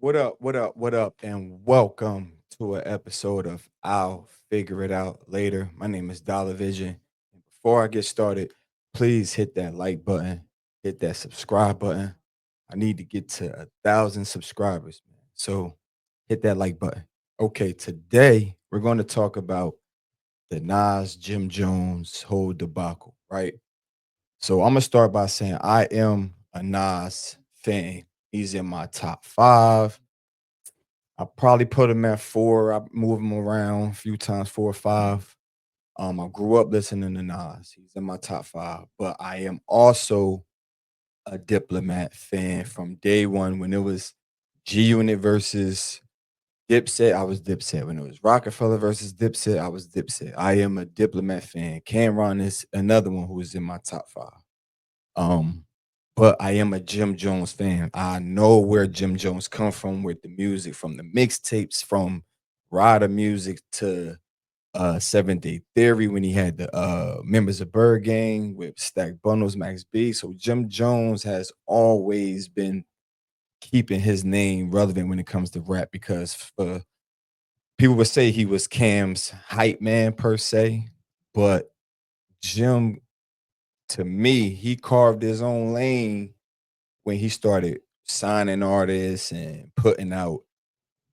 What up? What up? What up? And welcome to an episode of I'll Figure It Out Later. My name is DollaVision. And before I get started, please hit that like button, hit that subscribe button. I need to get to 1,000 subscribers, man. So hit that like button. Okay, today we're going to talk about the Nas Jim Jones whole debacle, right? So I'm gonna start by saying I am a Nas fan. He's in my top five. I probably put him at 4. I move him around a few times, 4 or 5. I grew up listening to Nas. He's in my top 5, but I am also a Diplomat fan from day one when it was G Unit versus Dipset. I was Dipset. When it was Rockefeller versus Dipset, I was Dipset. I am a Diplomat fan. Cameron is another one who is in my top 5. Um, but I am a Jim Jones fan. I know where Jim Jones come from with the music, from the mixtapes, from Rider music to Seventh Day Theory when he had the members of Bird Gang with Stack Bundles, Max B. So Jim Jones has always been keeping his name relevant when it comes to rap because people would say he was Cam's hype man per se, but Jim, to me, he carved his own lane when he started signing artists and putting out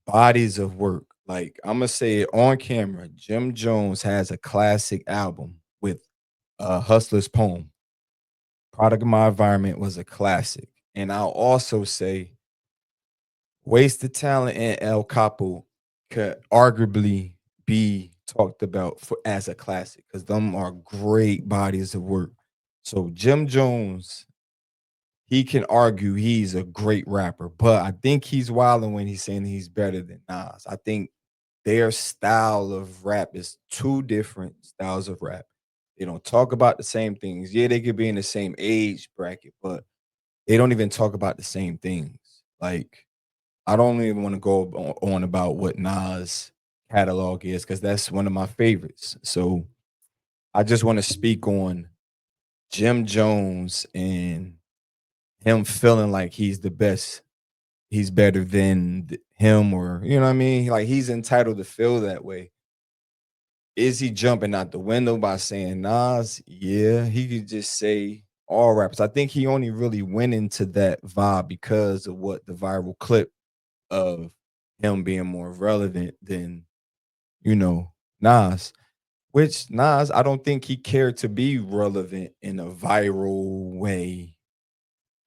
bodies of work. Like I'm gonna say it on camera, Jim Jones has a classic album with Hustler's Poem. Product of My Environment was a classic. And I'll also say Wasted Talent and El Capo could arguably be talked about for as a classic because them are great bodies of work. So Jim Jones, he can argue he's a great rapper, but I think he's wilding when he's saying he's better than Nas. I think their style of rap is two different styles of rap. They don't talk about the same things. Yeah, they could be in the same age bracket, but they don't even talk about the same things. Like, I don't even want to go on about what Nas catalog is because that's one of my favorites. So I just want to speak on Jim Jones and him feeling like he's the best, he's better than him, or you know what I mean? Like he's entitled to feel that way. Is he jumping out the window by saying Nas? Yeah, he could just say all rappers. I think he only really went into that vibe because of what the viral clip of him being more relevant than, you know, Nas. Which Nas, I don't think he cared to be relevant in a viral way.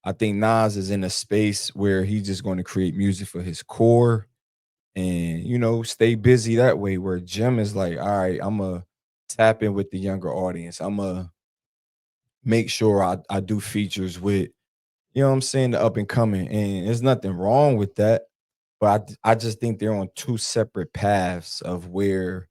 I think Nas is in a space where he's just going to create music for his core and stay busy that way. Where Jim is like, all right, I'm gonna tap in with the younger audience. I'm gonna make sure I do features with what I'm saying, the up and coming. And there's nothing wrong with that. But I just think they're on two separate paths of where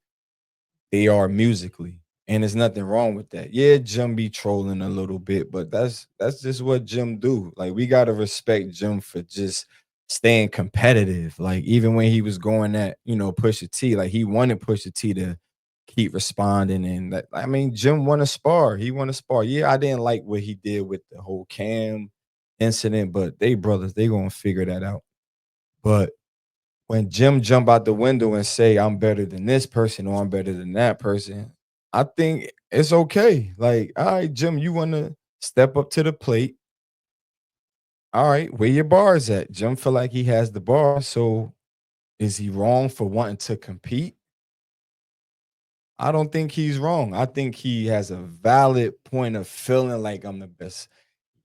they are musically. And there's nothing wrong with that. Yeah, Jim be trolling a little bit, but that's just what Jim do. Like we gotta respect Jim for just staying competitive. Like even when he was going at, Pusha T, like he wanted Pusha T to keep responding. And that, I mean, Jim won a spar. He won a spar. Yeah, I didn't like what he did with the whole Cam incident, but they brothers, they gonna figure that out. But when Jim jump out the window and say I'm better than this person or I'm better than that person, I think it's okay. Like, all right, Jim, you want to step up to the plate. All right, where your bars at? Jim feel like he has the bar, so is he wrong for wanting to compete? I don't think he's wrong. I think he has a valid point of feeling like I'm the best.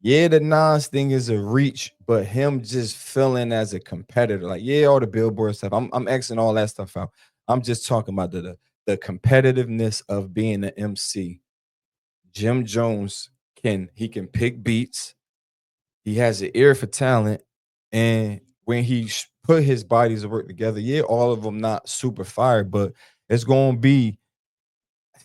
Yeah, the Nas thing is a reach, but him just feeling as a competitor, like yeah, all the billboard stuff. I'm Xing all that stuff out. I'm just talking about the competitiveness of being an MC. Jim Jones can pick beats. He has an ear for talent, and when he put his bodies of work together, yeah, all of them not super fire, but it's gonna be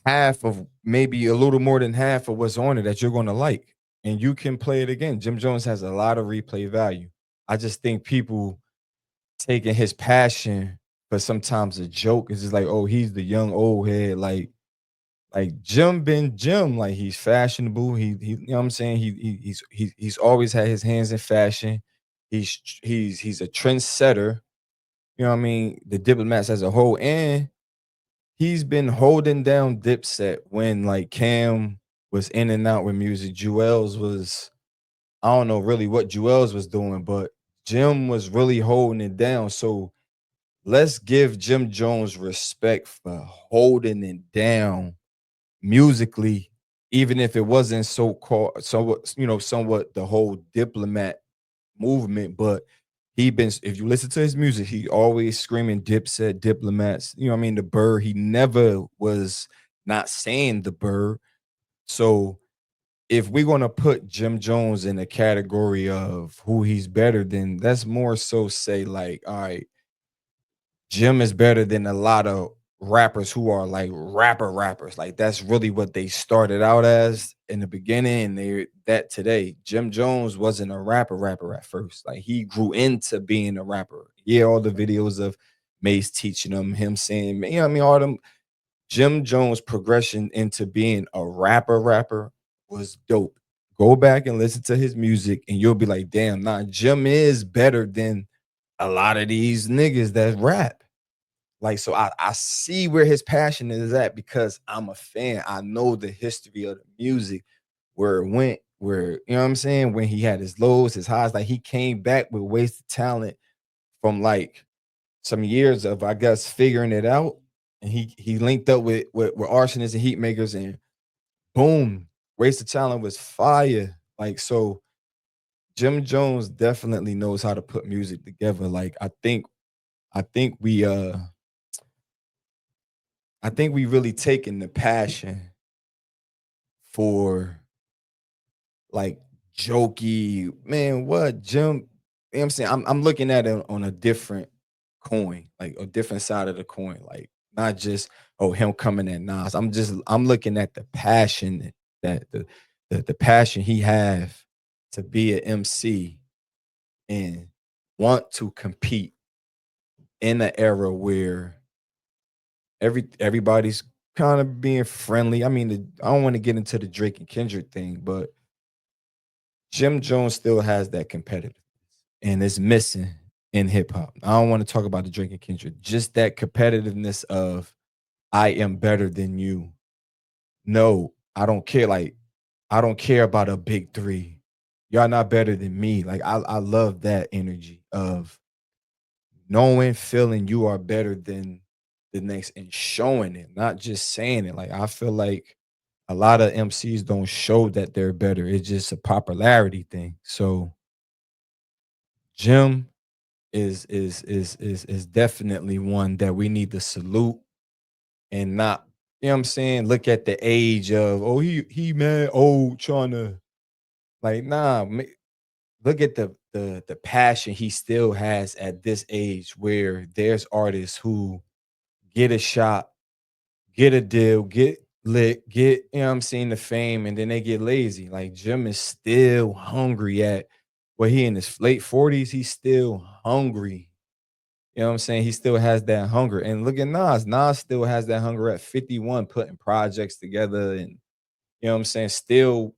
half of maybe a little more than half of what's on it that you're going to like, and you can play it again. Jim Jones has a lot of replay value. I just think people taking his passion for sometimes a joke is just like, oh, he's the young old head. Like Jim been Jim, like he's fashionable. He you know what I'm saying? He's always had his hands in fashion. He's a trendsetter. You know what I mean? The Diplomats as a whole, and he's been holding down Dipset when like Cam was in and out with music. Jewels was I don't know really what Jewels was doing, but Jim was really holding it down. So let's give Jim Jones respect for holding it down musically, even if it wasn't so called somewhat, somewhat the whole diplomat movement, but he been if you listen to his music, he always screaming Dipset, diplomats, you know what I mean? The bird, he never was not saying the bird. So if we're gonna put Jim Jones in a category of who he's better than, that's more so say like, all right, Jim is better than a lot of rappers who are like rappers. Like that's really what they started out as in the beginning. And they that today. Jim Jones wasn't a rapper at first. Like he grew into being a rapper. Yeah, all the videos of Mace teaching him saying, you know what I mean, all them Jim Jones progression into being a rapper was dope. Go back and listen to his music, and you'll be like, damn, nah, Jim is better than a lot of these niggas that rap. Like, so I see where his passion is at because I'm a fan. I know the history of the music, where it went, where you know what I'm saying, when he had his lows, his highs, like he came back with wasted talent from like some years of I guess figuring it out. And he linked up with arsonists and heat makers, and boom, wasted talent was fire. Like so Jim Jones definitely knows how to put music together. Like I think we I think we really taken the passion for like jokey, man. What Jim? You know what I'm saying I'm looking at it on a different coin, like a different side of the coin, like not just oh him coming at Nas. I'm looking at the passion that the passion he have to be an MC and want to compete in an era where everybody's kind of being friendly. I mean, I don't want to get into the Drake and Kendrick thing, but Jim Jones still has that competitive, and it's missing in hip hop. I don't want to talk about the Drake and Kendrick, just that competitiveness of I am better than you. No, I don't care. Like I don't care about a big three. Y'all not better than me. Like I love that energy of knowing, feeling you are better than the next and showing it, not just saying it. Like I feel like a lot of MCs don't show that they're better. It's just a popularity thing. So Jim is definitely one that we need to salute and not, you know what I'm saying, look at the age of oh he man old trying to like look at the passion he still has at this age where there's artists who get a shot, get a deal, get lit, get, you know what I'm saying, the fame, and then they get lazy. Like Jim is still hungry at he in his late 40s, he's still hungry. You know what I'm saying? He still has that hunger. And look at Nas. Nas still has that hunger at 51, putting projects together and you know what I'm saying, still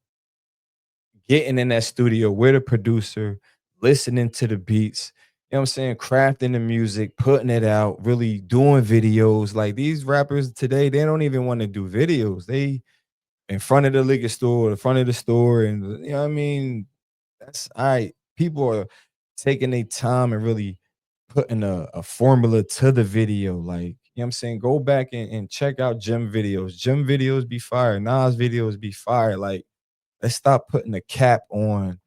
getting in that studio with a producer, listening to the beats, you know what I'm saying, crafting the music, putting it out, really doing videos. Like these rappers today, they don't even want to do videos. They in front of the liquor store, in front of the store, and you know what I mean? That's all right. People are taking their time and really putting a formula to the video. Like, you know what I'm saying? Go back and check out Jim videos. Jim videos be fire. Nas videos be fire. Like, let's stop putting a cap on,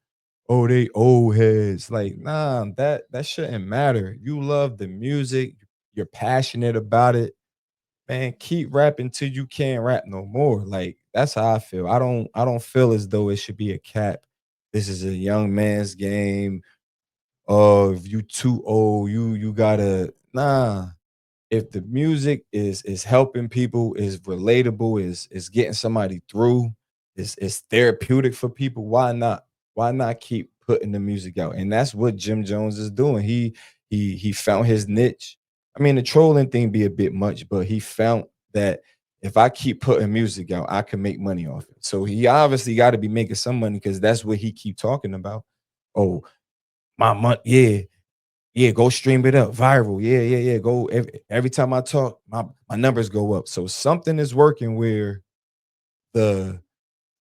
oh, they old heads. Like, nah, that shouldn't matter. You love the music, you're passionate about it. Man, keep rapping till you can't rap no more. Like, that's how I feel. I don't feel as though it should be a cap. This is a young man's game. Oh, if you too old, you gotta nah. If the music is helping people, is relatable, is getting somebody through, is therapeutic for people, why not? Why not keep putting the music out? And that's what Jim Jones is doing. He found his niche. I mean, the trolling thing be a bit much, but he found that if I keep putting music out, I can make money off it. So he obviously got to be making some money because that's what he keep talking about. Oh, my month, yeah, yeah, go stream it up, viral. Yeah, yeah, yeah. Go every time I talk, my numbers go up. So something is working where the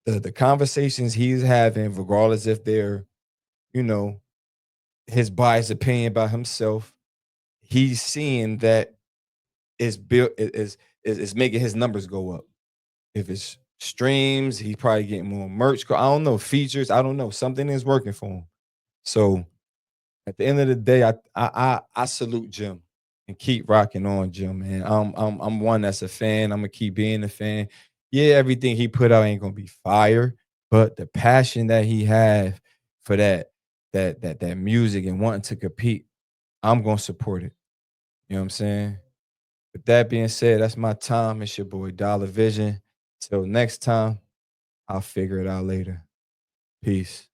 the conversations he's having, regardless if they're, you know, his biased opinion about himself, he's seeing that it's built is making his numbers go up. If it's streams, he's probably getting more merch. I don't know, features. I don't know. Something is working for him. So at the end of the day, I salute Jim and keep rocking on, Jim, man. I'm one that's a fan. I'm gonna keep being a fan. Yeah, everything he put out ain't gonna be fire, but the passion that he have for that music and wanting to compete, I'm gonna support it. You know what I'm saying? With that being said, that's my time. It's your boy DollaVision. Till next time, I'll figure it out later. Peace.